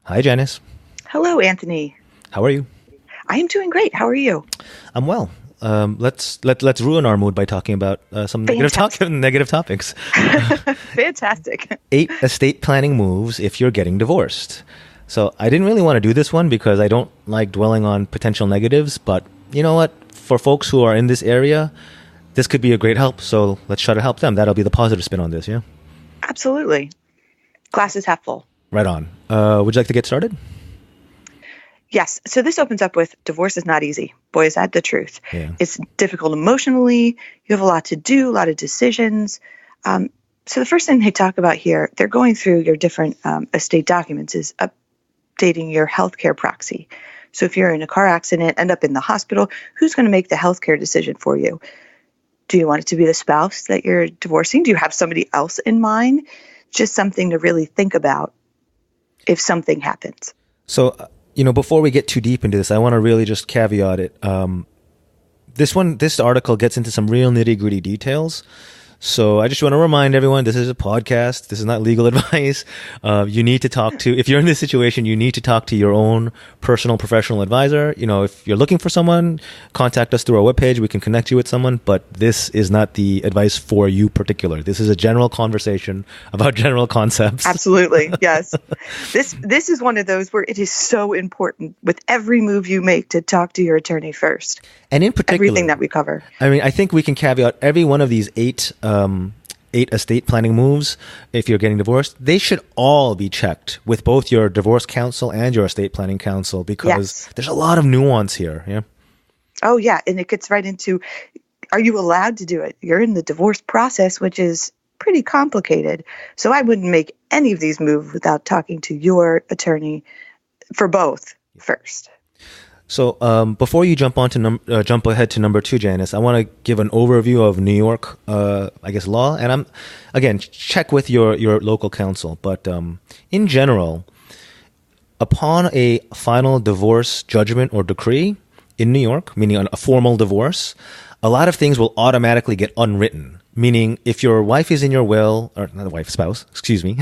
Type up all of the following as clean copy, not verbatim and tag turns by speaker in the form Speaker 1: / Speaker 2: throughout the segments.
Speaker 1: Hi, Janice.
Speaker 2: Hello, Anthony.
Speaker 1: How are you?
Speaker 2: I am doing great. How are you?
Speaker 1: I'm well. Let's ruin our mood by talking about some
Speaker 2: Fantastic.
Speaker 1: negative topics.
Speaker 2: Fantastic.
Speaker 1: 8 estate planning moves if you're getting divorced. So I didn't really want to do this one because I don't like dwelling on potential negatives. But you know what? For folks who are in this area, this could be a great help. So let's try to help them. That'll be the positive spin on this. Yeah.
Speaker 2: Absolutely. Glass is half full.
Speaker 1: Right on. Would you like to get started?
Speaker 2: Yes. So this opens up with divorce is not easy. Boy, is that the truth.
Speaker 1: Yeah.
Speaker 2: It's difficult emotionally. You have a lot to do, a lot of decisions. So the first thing they talk about here, they're going through your different estate documents, is updating your healthcare proxy. So if you're in a car accident, end up in the hospital, who's going to make the healthcare decision for you? Do you want it to be the spouse that you're divorcing? Do you have somebody else in mind? Just something to really think about if something happens.
Speaker 1: So, before we get too deep into this, I want to really just caveat it. This article gets into some real nitty gritty details. So I just want to remind everyone, this is a podcast. This is not legal advice. You need to talk to, if you're in this situation, you need to talk to your own personal professional advisor. If you're looking for someone, contact us through our webpage. We can connect you with someone, but this is not the advice for you particular. This is a general conversation about general concepts.
Speaker 2: Absolutely. Yes. This is one of those where it is so important with every move you make to talk to your attorney first.
Speaker 1: And in particular,
Speaker 2: everything that we cover.
Speaker 1: I think we can caveat every one of these eight estate planning moves. If you're getting divorced, they should all be checked with both your divorce counsel and your estate planning counsel, because there's a lot of nuance here. Yeah.
Speaker 2: Oh yeah. And it gets right into, are you allowed to do it? You're in the divorce process, which is pretty complicated. So I wouldn't make any of these moves without talking to your attorney for both first.
Speaker 1: So before you jump jump ahead to number 2, Janice, I want to give an overview of New York, law. And again, check with your local counsel. But in general, upon a final divorce judgment or decree in New York, meaning a formal divorce, a lot of things will automatically get unwritten. Meaning, if your wife is in your will, or not a wife, spouse, excuse me.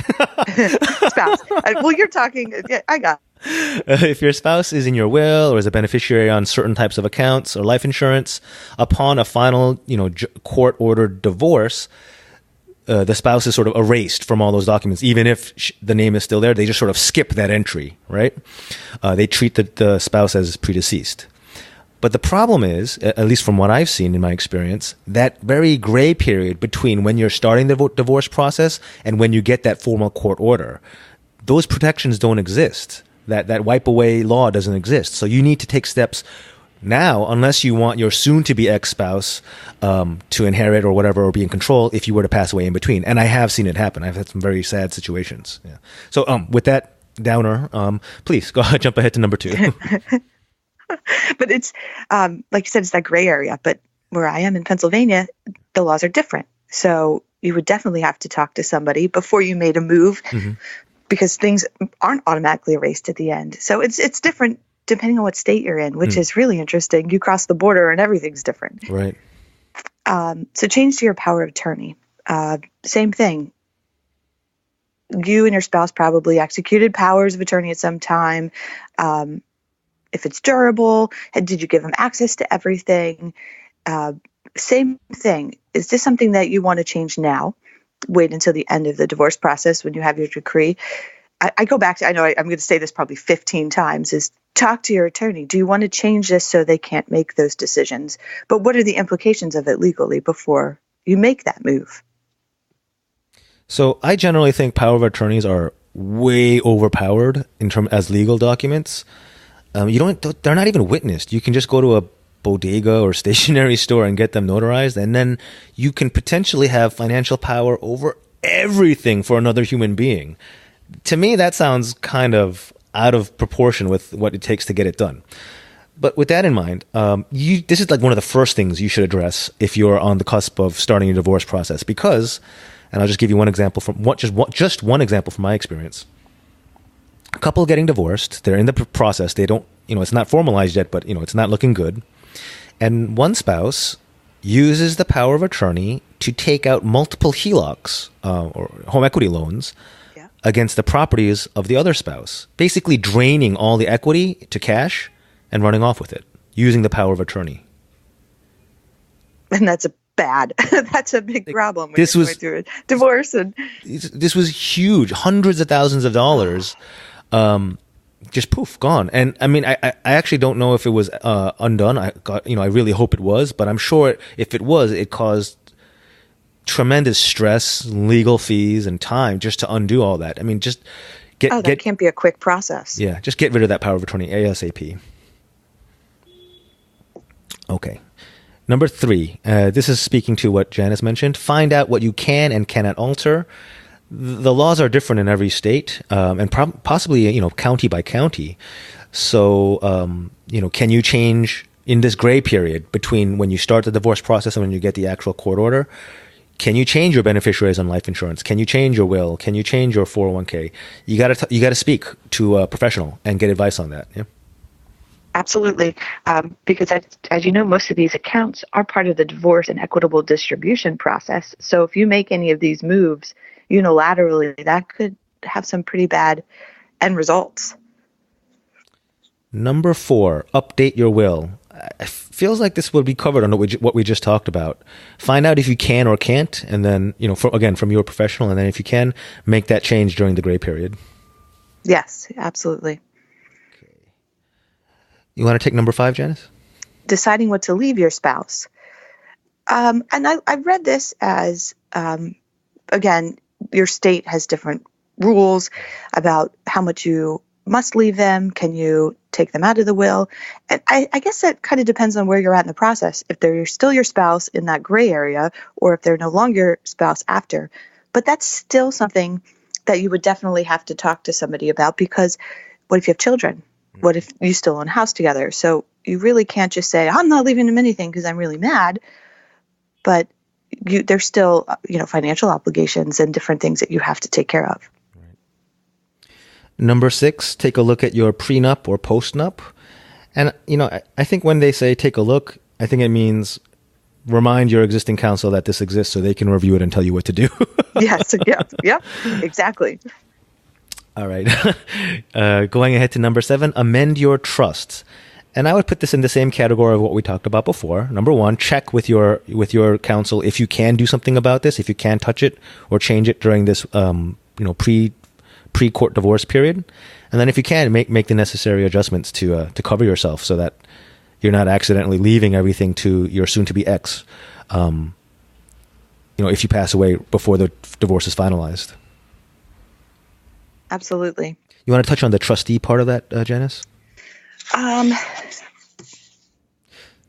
Speaker 2: Spouse. Well, you're talking, I got it.
Speaker 1: If your spouse is in your will or is a beneficiary on certain types of accounts or life insurance, upon a final, court-ordered divorce, the spouse is sort of erased from all those documents. Even if the name is still there, they just sort of skip that entry, right? They treat the spouse as predeceased. But the problem is, at least from what I've seen in my experience, that very gray period between when you're starting the divorce process and when you get that formal court order, those protections don't exist. That wipe away law doesn't exist. So you need to take steps now, unless you want your soon-to-be ex-spouse to inherit or whatever, or be in control if you were to pass away in between. And I have seen it happen. I've had some very sad situations. Yeah. So with that downer, please go ahead, jump ahead to number 2.
Speaker 2: But it's, like you said, it's that gray area. But where I am in Pennsylvania, the laws are different. So you would definitely have to talk to somebody before you made a move, because things aren't automatically erased at the end. So it's different depending on what state you're in, which is really interesting. You cross the border and everything's different.
Speaker 1: Right.
Speaker 2: So change to your power of attorney. Same thing. You and your spouse probably executed powers of attorney at some time. If it's durable, did you give them access to everything? Same thing. Is this something that you want to change now? Wait until the end of the divorce process when you have your decree. I go back to, I know I'm going to say this probably 15 times, is talk to your attorney. Do you want to change this so they can't make those decisions? But what are the implications of it legally before you make that move?
Speaker 1: So I generally think power of attorneys are way overpowered as legal documents. They're not even witnessed. You can just go to a bodega or stationery store and get them notarized, and then you can potentially have financial power over everything for another human being. To me, that sounds kind of out of proportion with what it takes to get it done. But with that in mind, this is like one of the first things you should address if you're on the cusp of starting a divorce process, because, and I'll just give you one example just one example from my experience. A couple getting divorced, they're in the process, they don't, it's not formalized yet, but it's not looking good. And one spouse uses the power of attorney to take out multiple HELOCs or home equity loans against the properties of the other spouse, basically draining all the equity to cash and running off with it, using the power of attorney.
Speaker 2: And that's that's a big problem when
Speaker 1: This
Speaker 2: you're
Speaker 1: was
Speaker 2: going through a divorce. And
Speaker 1: this was huge, hundreds of thousands of dollars, just poof, gone. And I mean, I actually don't know if it was undone. I really hope it was, but I'm sure if it was, it caused tremendous stress, legal fees, and time just to undo all that. I mean, just
Speaker 2: that can't be a quick process.
Speaker 1: Yeah, just get rid of that power of attorney ASAP. Okay. Number 3, this is speaking to what Janice mentioned. Find out what you can and cannot alter. The laws are different in every state, and possibly, county by county. So, can you change in this gray period between when you start the divorce process and when you get the actual court order? Can you change your beneficiaries on life insurance? Can you change your will? Can you change your 401k? You gotta speak to a professional and get advice on that. Yeah.
Speaker 2: Absolutely. Because as you know, most of these accounts are part of the divorce and equitable distribution process. So if you make any of these moves unilaterally, that could have some pretty bad end results.
Speaker 1: Number 4, update your will. It feels like this would be covered under what we just talked about. Find out if you can or can't, and then, from your professional, and then if you can, make that change during the gray period.
Speaker 2: Yes, absolutely.
Speaker 1: You want to take number 5, Janice?
Speaker 2: Deciding what to leave your spouse. And I read this as, again, your state has different rules about how much you must leave them. Can you take them out of the will? And I guess that kind of depends on where you're at in the process. If they're still your spouse in that gray area, or if they're no longer your spouse after. But that's still something that you would definitely have to talk to somebody about, because what if you have children? What if you still own a house together? So you really can't just say, I'm not leaving him anything because I'm really mad. But there's still, financial obligations and different things that you have to take care of.
Speaker 1: Right. Number 6, take a look at your prenup or postnup. And, I think when they say take a look, I think it means remind your existing counsel that this exists so they can review it and tell you what to do.
Speaker 2: Yes. Yeah, exactly.
Speaker 1: All right. Going ahead to number 7, amend your trusts. And I would put this in the same category of what we talked about before. Number 1, check with your counsel if you can do something about this, if you can touch it or change it during this pre-court divorce period. And then if you can, make the necessary adjustments to cover yourself so that you're not accidentally leaving everything to your soon-to-be ex, if you pass away before the divorce is finalized.
Speaker 2: Absolutely.
Speaker 1: You want to touch on the trustee part of that, Janice?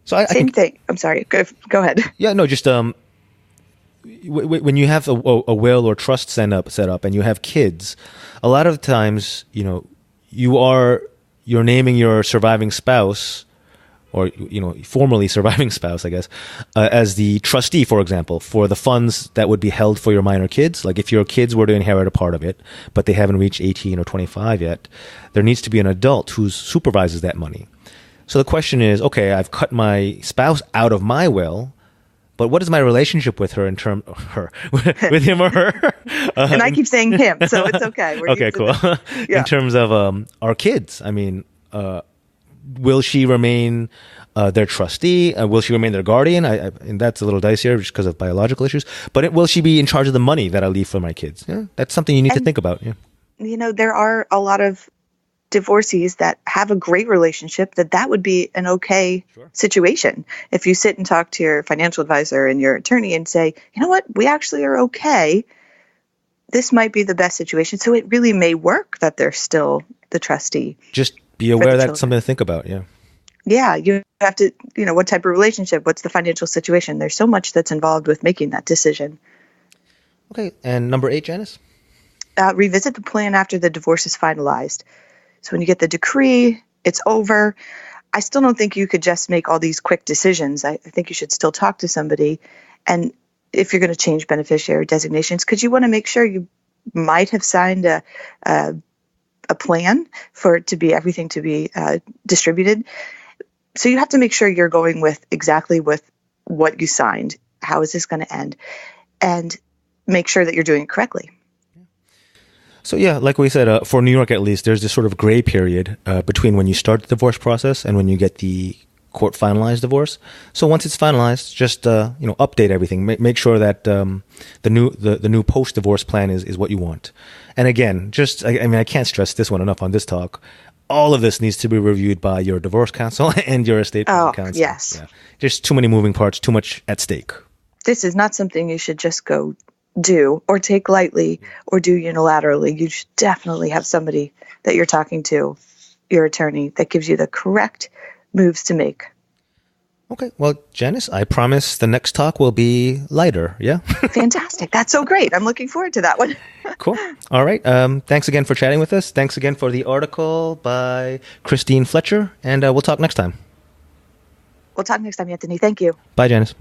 Speaker 2: Same thing. I'm sorry. Go ahead.
Speaker 1: Yeah, no, just when you have a will or trust set up and you have kids, a lot of times, you're naming your surviving spouse, or formerly surviving spouse, I guess, as the trustee, for example, for the funds that would be held for your minor kids. Like if your kids were to inherit a part of it, but they haven't reached 18 or 25 yet, there needs to be an adult who supervises that money. So the question is, okay, I've cut my spouse out of my will, but what is my relationship with her with him or her?
Speaker 2: And I keep saying him, so it's okay.
Speaker 1: Okay, cool. Yeah. In terms of our kids, I mean, will she remain their trustee? Will she remain their guardian? And that's a little dicier just because of biological issues. But will she be in charge of the money that I leave for my kids? Yeah, that's something you need to think about. Yeah.
Speaker 2: There are a lot of divorcees that have a great relationship that would be an okay situation. If you sit and talk to your financial advisor and your attorney and say, you know what, we actually are okay. This might be the best situation. So it really may work that they're still the trustee.
Speaker 1: Just be aware that's something to think about. Yeah.
Speaker 2: Yeah. You have to, what type of relationship, what's the financial situation? There's so much that's involved with making that decision.
Speaker 1: Okay. And number 8, Janice?
Speaker 2: Revisit the plan after the divorce is finalized. So when you get the decree, it's over. I still don't think you could just make all these quick decisions. I think you should still talk to somebody. And if you're going to change beneficiary designations, because you want to make sure you might have signed a plan for it to be everything to be distributed. So you have to make sure you're going with exactly with what you signed. How is this going to end? And make sure that you're doing it correctly.
Speaker 1: So yeah, like we said, for New York at least, there's this sort of gray period between when you start the divorce process and when you get the court finalized divorce. So once it's finalized, just update everything. Make sure that the new post divorce plan is what you want. And again, I can't stress this one enough on this talk. All of this needs to be reviewed by your divorce counsel and your estate planning counsel.
Speaker 2: Yes.
Speaker 1: Yeah. Just too many moving parts, too much at stake.
Speaker 2: This is not something you should just go do or take lightly or do unilaterally. You should definitely have somebody that you're talking to, your attorney, that gives you the correct moves to make.
Speaker 1: Okay. Well, Janice, I promise the next talk will be lighter. Yeah.
Speaker 2: Fantastic. That's so great. I'm looking forward to that one.
Speaker 1: Cool. All right. Thanks again for chatting with us. Thanks again for the article by Christine Fletcher. And we'll talk next time.
Speaker 2: We'll talk next time, Anthony. Thank you.
Speaker 1: Bye, Janice.